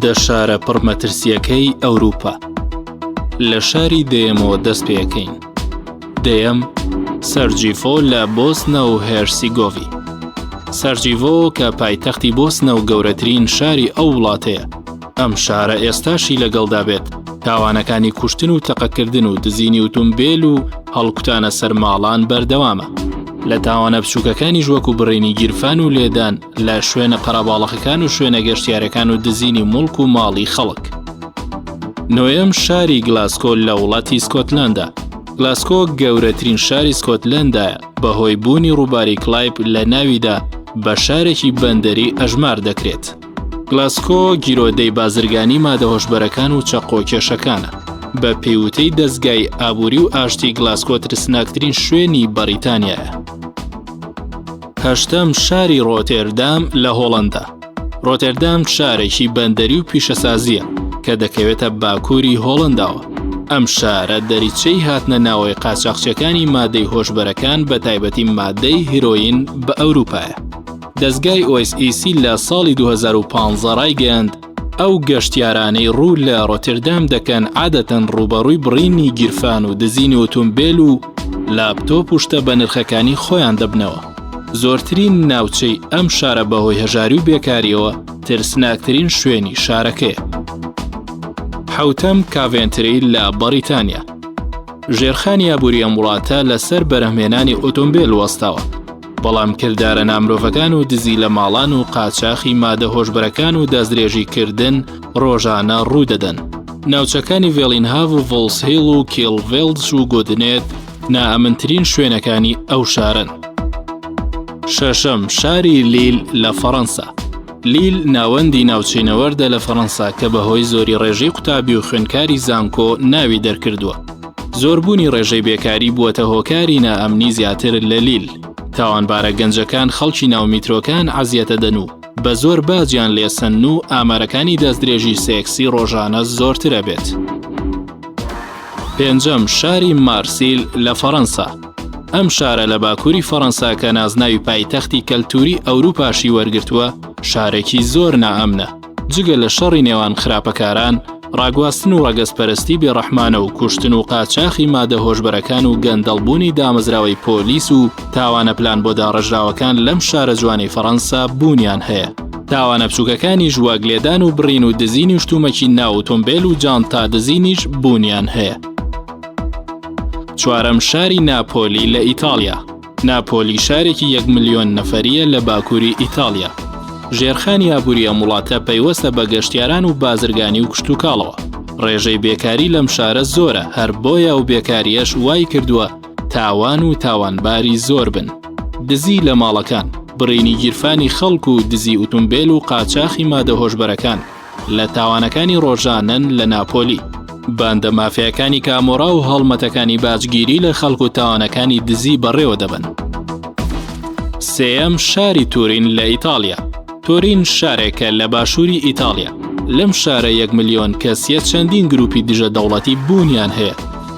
دە شارە پڕمەترسیەکەی ئەوروپا. لە شاری دێمەوە دەست پێەکەین. دێم سەرجیڤۆ لە بۆسنە و هێرسیگۆڤی. سەرجیڤۆ کە پایتەختی بۆسنە و گەورەترین شاری ئەو وڵاتەیە. ئەم شارە ئێستاشی لەگەڵدا بێت. تاوانەکانی کوشتن و تەقەکردن و دزینی ئۆتۆمبیل و هەڵکوتانە سەرماڵان بەردەوامە. لە تاوانە بچووکەکانی ژوەک و بڕینی گیرفان و لێدان لە شوێنە قەرەباڵغەکان و شوێنە گەشتیارەکان و دزینی مڵک و ماڵی خەڵک. نۆیەم شاری گلاسکۆ لە وڵاتی سکۆتلەندە. گلاسکۆ گەورەترین شاری سکۆتلەندایە، بەهۆی بوونی ڕووباری کلایپ لە ناویدا بە شارێکی بەندەری ئەژمار دەکرێت. گلاسکۆ گیرۆدەی بازرگانی مادەهۆشبەرەکان و چەقۆکێشەکانە. بە پێوتەی دەستگای ئابووری و ئاشتی گلاسکۆ ترسناکترین شوێنی بەریتانیایە. هەشتەم شاری ڕۆتێردام لە هۆڵەندا. ڕۆتێردام شارێکی بەندەری و پیشەسازیە کە دەکەوێتە باکووری هۆڵەنداوە. ئەم شارە دەریچەی هاتنە ناوەی قاچاقچیەکانی مادەی هۆشبەرەکان بە تایبەتی مادەی هیرۆین بە ئەوروپایە. دەستگای OSEC لە ساڵی 2015 ڕایگەیاند ئەو گەشتیارانەی ڕوو لە ڕۆتێردام دەکەن عادەتەن ڕوبەڕووی بڕینی گیرفان و دزینی ئۆتۆمبیل و لاپتۆپ و شتە بە نرخەکانی خۆیان دەبنەوە. زۆرترین ناوچەی ئەم شارە بەهۆی هەژاری و بێکاریەوە ترسناکترین شوێنی شارەکەیە. حوتەم کاڤێنتری لە بەریتانیا. ژێرخانی ئابووری ئەم وڵاتە لەسەر بەرهەمهێنانی ئۆتۆمبیل وەستاوە، بەڵام کردارە نامرۆڤەکان و دزی لە ماڵان و قاچاقی مادە هۆشبەرەکان و دەستدرێژیکردن ڕۆژانە ڕوودەدەن. ناوچەکانی ڤێلینهاڤ و ڤۆڵسهیڵ و کێڵڤێلدز و گۆدنێت نائەمنترین شوێنەکانی ئەو شارن. شەشەم شاری لیل لە فەڕەنسا. لیل ناوەندی ناوچەینەوەردە لە فەڕەنسا کە بەهۆی زۆری ڕێژەی قوتابی و خوێندکاری زانکۆ ناوی دەرکردووە. زۆربوونی ڕێژەی بێکاری بووەتە هۆکاری نائەمنی زیاتر لە لیل. تاوانبارە گەنجەکان خەڵکی ناو میترۆکان عەزیەتە دەن و بە زۆر باجیان لێسەن و ئامارەکانی دەستدرێژی سێکسی ڕۆژانە زۆرترە بێت. پێنجەم شاری مارسیل لە فەڕەنسا. ئەم شارە لە باکووری فەڕەنسا کە نازناوی پایتەختی کەلتوری ئەوروپاشی وەرگرتووە، شارێکی زۆر نائەمنە. جگە لە شەڕی نێوان خراپەکاران، ڕاگواستن و ڕەگەزپەرستی بێڕەحمانە و کوشتن و قاچاقی مادە هۆشبەرەکان و گەندەڵبوونی دامەزراوەی پۆلیس و تاوانە پلان بۆ داڕژراوەکان لەم شارە جوانەی فەڕەنسا بوونیان هەیە. تاوانە بچووکەکانی ژواک لێدان و بڕین و دزینی و شتومەکی ناو ئۆتۆمبیل و جانتا دزینیش بوونیان هەیە. چوارەم شاری ناپۆلی لە ئیتالیا. ناپۆلی شارێکی 1 ملیۆن نەفەریە لە باکووری ئیتالیا. ژێرخانی ئابووری ئەم وڵاتە پەیوەستە بە گەشتیاران و بازرگانی و کشت و کاڵەوە. ڕێژەی بێکاری لەم شارە زۆرە، هەر بۆیە و بێکاریەش وای کردووە تاوان و تاوانباری زۆر بن. دزی لە ماڵەکان، بڕینی گیرفانی خەڵک و دزی ئۆتۆمبیل و قاچاقی مادە هۆشبەرەکان لە تاوانەکانی ڕۆژانن لە ناپۆلی. باندە مافیەکانی کامۆرا و هەڵمەتەکانی باجگیری لە خەڵک و تاوانەکانی دزی بەڕێوە دەبن. سێەم شاری تورین لە ئیتالیا. تورین شارێکە لە باشووری ئیتالیا. لەم شارە 1 ملیۆن کەسیە چەندین گروپی دژە دەوڵەتی بوونیان هەیە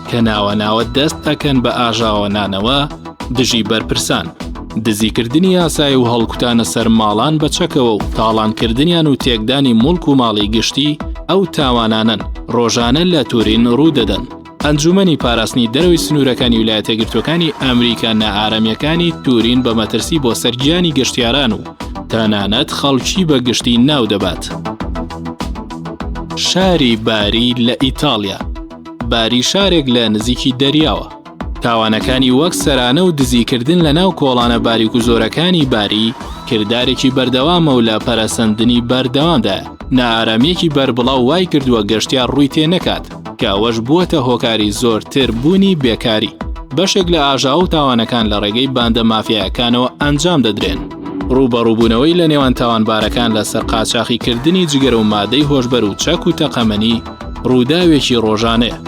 کە ناوە دەست ئەکەن بە ئاژاوەنانەوە، دژی بەرپرسان، دزیکردنی یاسای و هەڵکوتانە سەر ماڵان بە چەکەوە و تاڵانکردنیان و تێکدانی مڵک و ماڵی گشتی ئەو تاوانانن ڕۆژانە لە تورین ڕوودەدەن. ئەنجومەنی پاراستنی دەرەوەی سنوورەکانی ویلایەتە یەکگرتووەکانی ئەمریکا نائارەمیەکانی تورین بە مەترسی بۆ سەرگیانی گەشتیاران و تەنانەت خەڵکی بە گشتی ناو دەبات. شاری باری لە ئیتالیا. باری شارێک لە نزیکی دەریاوە. تاوانەکانی وەک سەرانە و دزیکردن لە ناو کۆڵانە باریک و زۆرەکانی باری کردارێکی بەردەوامە و لە پەرەسەندنی بەردەوامدایە. نائارەمیەکی بەربڵاو وای کردووە گەشتیار ڕووی تێ نەکات کە ئەوەش بووەتە هۆکاری زۆرتر بوونی بێکاری. بەشێک لە ئاژاو و تاوانەکان لە ڕێگەی باندە مافیایەکانەوە ئەنجام دەدرێن. ڕوبەڕووبوونەوەی لە نێوان تاوانبارەکان لەسەر قاچاقیکردنی جگەرە و مادەی هۆشبەر و چەک و تەقەمەنی ڕووداوێکی ڕۆژانەیە.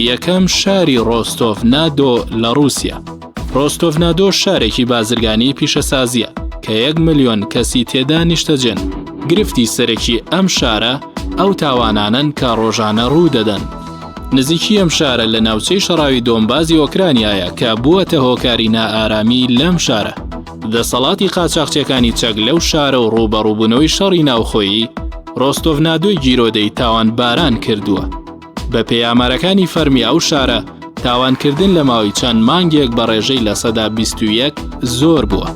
یەکەم شاری ڕۆستۆڤنادۆ لە رووسیا. ڕۆستۆڤنادۆ شارێکی بازرگانی پیشەسازیە کە 1 ملیۆن کەسی تێدا نیشتەجێن. گرفتی سەرەکی ئەم شارە ئەو تاوانانن کە ڕۆژانە ڕوو دەدەن. نزیکی ئەم شارە لە ناوچەی شەڕاوی دۆنبازی ئۆکرانیایە کە بووەتە هۆکاری نائارامی لەم شارە. دەسەڵاتی قاچاقچیەکانی چەک لەو شارە و ڕوبەڕووبوونەوەی شەڕی ناوخۆیی ڕۆستۆڤ نادۆی گیرۆدەی تاوان باران کردووە. بە پێیامارەکانی فەرمی ئەو شارە تاوانکردن لە ماوەی چەند مانگێک بە ڕێژەی لە سەدا 21 زۆر بووە.